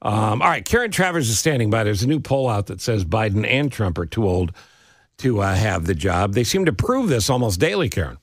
All right, Karen Travers is standing by. There's a new poll out that says Biden and Trump are too old to have the job. They seem to prove this almost daily, Karen.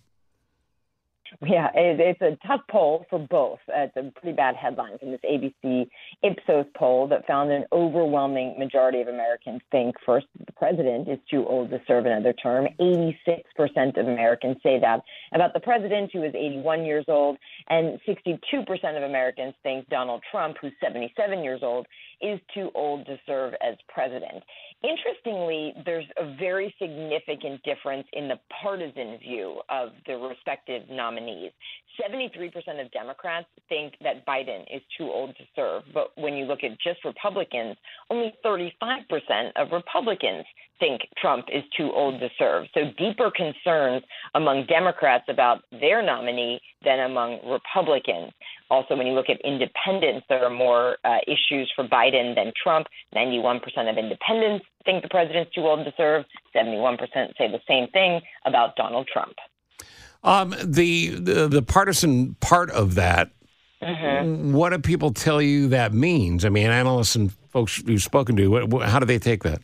Yeah, it's a tough poll for both. It's a pretty bad headline from this ABC IPSOS poll that found an overwhelming majority of Americans think, first, the president is too old to serve another term. 86% of Americans say that about the president, who is 81 years old, and 62% of Americans think Donald Trump, who's 77 years old, is too old to serve as president. Interestingly, there's a very significant difference in the partisan view of the respective nominees. 73% of Democrats think that Biden is too old to serve. But when you look at just Republicans, only 35% of Republicans think Trump is too old to serve. So deeper concerns among Democrats about their nominee than among Republicans. Also, when you look at independents, there are more issues for Biden than Trump. 91% of independents think the president's too old to serve. 71% say the same thing about Donald Trump. The partisan part of that, what do people tell you that means? I mean, analysts and folks you've spoken to, how do they take that?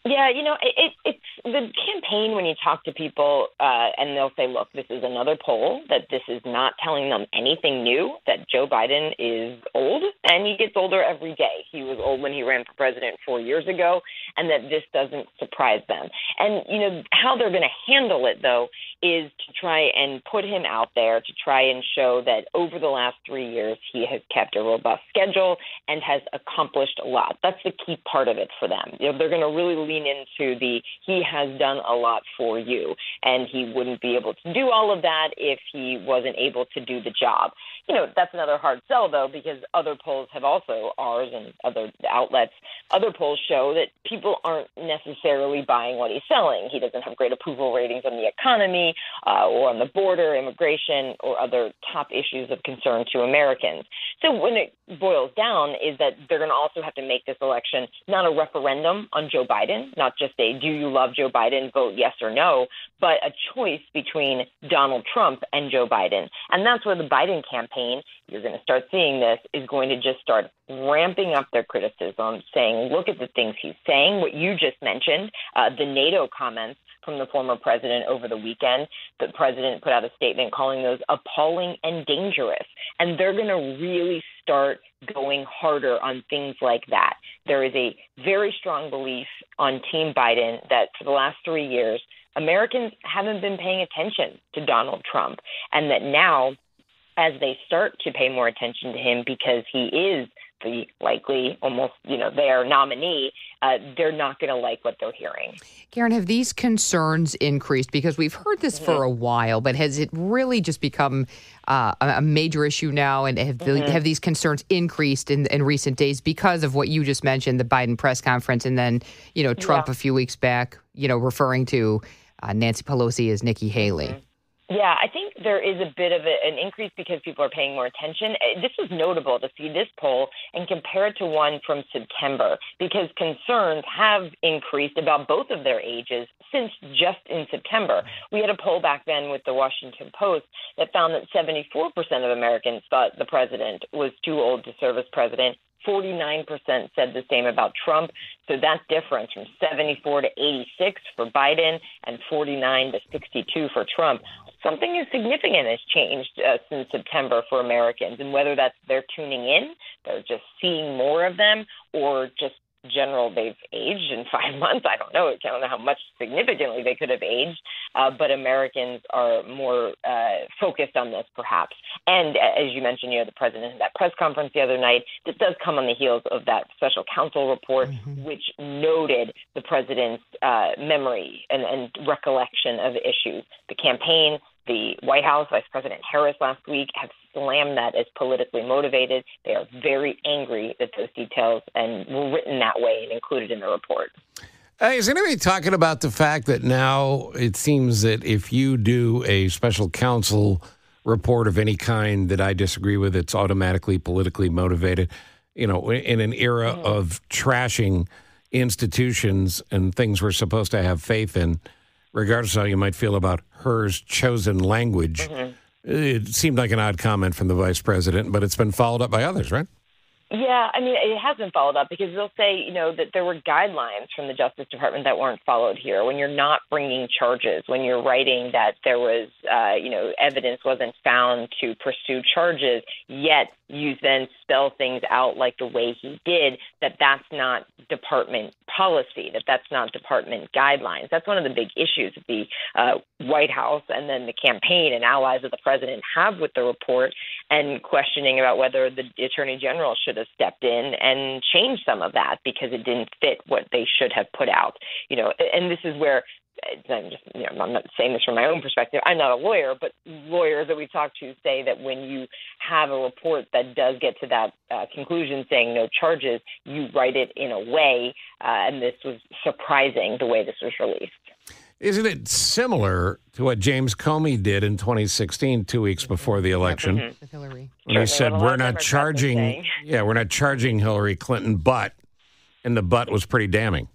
Yeah, it's the campaign when you talk to people and they'll say, look, this is another poll, that this is not telling them anything new, that Joe Biden is old and he gets older every day. He was old when he ran for president 4 years ago, and that this doesn't surprise them. And, how they're going to handle it, though, is to try and put him out there to try and show that over the last 3 years, he has kept a robust schedule and has accomplished a lot. That's the key part of it for them. They're going to really lean into he has done a lot for you, and he wouldn't be able to do all of that if he wasn't able to do the job. That's another hard sell, though, because other polls have also, ours and other outlets, other polls show that people aren't necessarily buying what he's selling. He doesn't have great approval ratings on the economy or on the border, immigration, or other top issues of concern to Americans. So when it boils down is that they're going to also have to make this election not a referendum on Joe Biden, not just a do you love Joe Biden, vote yes or no, but a choice between Donald Trump and Joe Biden. And that's where the Biden campaign, you're going to start seeing this, is going to just start ramping up their criticism, saying, look at the things he's saying, what you just mentioned, the NATO comments from the former president over the weekend. The president put out a statement calling those appalling and dangerous. And they're going to really start going harder on things like that. There is a very strong belief on Team Biden that for the last 3 years, Americans haven't been paying attention to Donald Trump, and that now, as they start to pay more attention to him because he is the likely almost, their nominee, they're not going to like what they're hearing. Karen, have these concerns increased? Because we've heard this for a while, but has it really just become a major issue now? And have these concerns increased in recent days because of what you just mentioned, the Biden press conference, and then, Trump a few weeks back, referring to Nancy Pelosi as Nikki Haley? Yeah, I think there is a bit of an increase because people are paying more attention. This was notable to see this poll and compare it to one from September, because concerns have increased about both of their ages since just in September. We had a poll back then with the Washington Post that found that 74% of Americans thought the president was too old to serve as president. 49% said the same about Trump. So that difference from 74 to 86 for Biden and 49 to 62 for Trump, something significant has changed since September for Americans. And whether that's they're tuning in, they're just seeing more of them, or just general they've aged in 5 months. I don't know. I don't know how much significantly they could have aged, but Americans are more focused on this, perhaps. And as you mentioned, the president had that press conference the other night. This does come on the heels of that special counsel report, which noted the president's memory and recollection of issues. The campaign, the White House, Vice President Harris last week, have slammed that as politically motivated. They are very angry that those details and were written that way and included in the report. Is anybody talking about the fact that now it seems that if you do a special counsel report of any kind that I disagree with, it's automatically politically motivated? In an era of trashing institutions and things we're supposed to have faith in, regardless of how you might feel about hers chosen language. It seemed like an odd comment from the vice president, but it's been followed up by others, right? Yeah, I mean, it has been followed up because they'll say, that there were guidelines from the Justice Department that weren't followed here. When you're not bringing charges, when you're writing that there was, evidence wasn't found to pursue charges, yet you then spell things out like the way he did, that's not department policy, that's not department guidelines. That's one of the big issues that the White House and then the campaign and allies of the president have with the report, and questioning about whether the Attorney General should have stepped in and changed some of that because it didn't fit what they should have put out. And this is where I'm not saying this from my own perspective. I'm not a lawyer, but lawyers that we talk to say that when you have a report that does get to that conclusion saying no charges, you write it in a way, and this was surprising the way this was released. Isn't it similar to what James Comey did in 2016, 2 weeks before the election? With Hillary. When he said, we're not charging Hillary Clinton, and the but was pretty damning.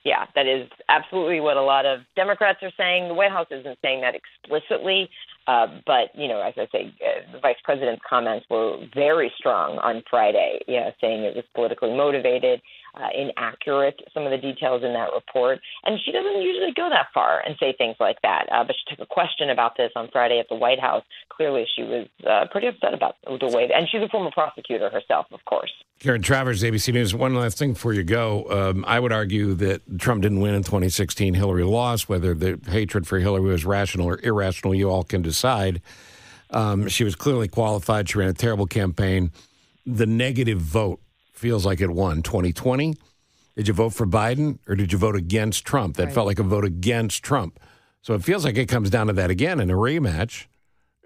Yeah, that is absolutely what a lot of Democrats are saying. The White House isn't saying that explicitly, but, as I say, the vice president's comments were very strong on Friday, saying it was politically motivated, inaccurate, some of the details in that report. And she doesn't usually go that far and say things like that. But she took a question about this on Friday at the White House. Clearly, she was pretty upset about the way, and she's a former prosecutor herself, of course. Karen Travers, ABC News. One last thing before you go. I would argue that Trump didn't win in 2016. Hillary lost. Whether the hatred for Hillary was rational or irrational, you all can decide. She was clearly qualified. She ran a terrible campaign. The negative vote feels like it won. 2020, did you vote for Biden or did you vote against Trump? That felt like a vote against Trump. So it feels like it comes down to that again in a rematch.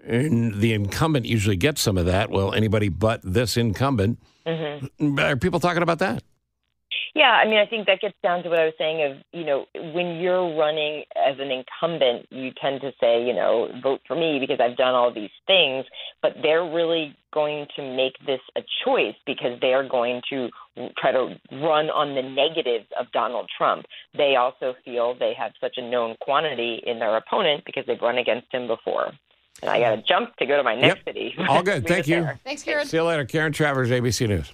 And the incumbent usually gets some of that. Well, anybody but this incumbent. Mm-hmm. Are people talking about that? Yeah, I mean, I think that gets down to what I was saying of, when you're running as an incumbent, you tend to say, vote for me because I've done all these things, but they're really going to make this a choice because they are going to try to run on the negatives of Donald Trump. They also feel they have such a known quantity in their opponent because they've run against him before. And I got to jump to go to my next city. All good. Thank you. Thanks, Karen. See you later. Karen Travers, ABC News.